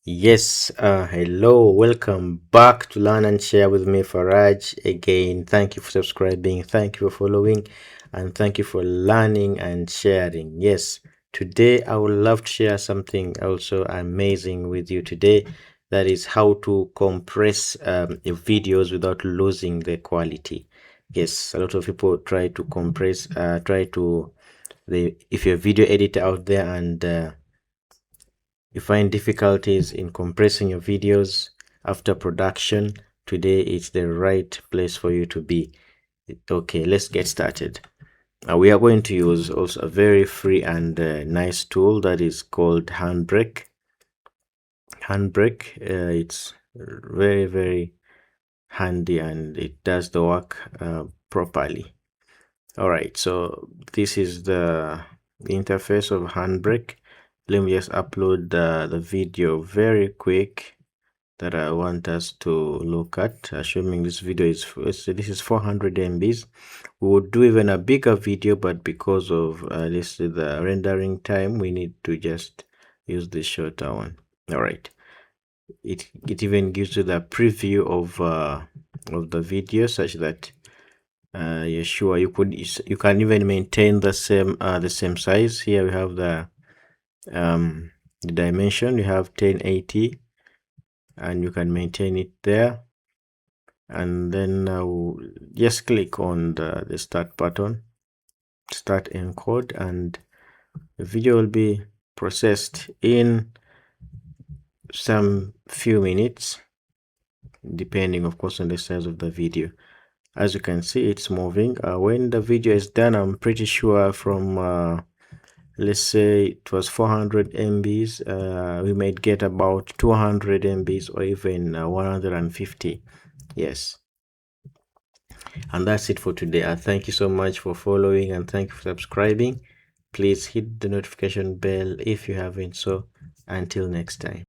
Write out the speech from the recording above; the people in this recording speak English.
Yes, hello, welcome back to Learn and Share with me, Faraj. Again, thank you for subscribing, thank you for following, and thank you for learning and sharing. Yes, today I would love to share something also amazing with you today. That is how to compress your videos without losing the quality. Yes, a lot of people try to compress, if you're a video editor out there and you find difficulties in compressing your videos after production, today is the right place for you to be. Okay, let's get started. We are going to use also a very free and nice tool that is called Handbrake. It's very handy and it does the work properly. All right, so this is the interface of Handbrake. Let me just upload the video very quick that I want us to look at, assuming this video is, this is 400 MBs. We would do even a bigger video, but because of the rendering time, we need to just use the shorter one. All right, it even gives you the preview of the video such that you're sure you can even maintain the same size. Here we have the dimension. We have 1080 and you can maintain it there, and then just click on the start button, start encode, and the video will be processed in some few minutes, depending of course on the size of the video. As you can see, it's moving. When the video is done, I'm pretty sure from let's say it was 400 MBs, we might get about 200 MBs or even 150. Yes, and that's it for today. I thank you so much for following and thank you for subscribing. Please hit the notification bell if you haven't. So until next time.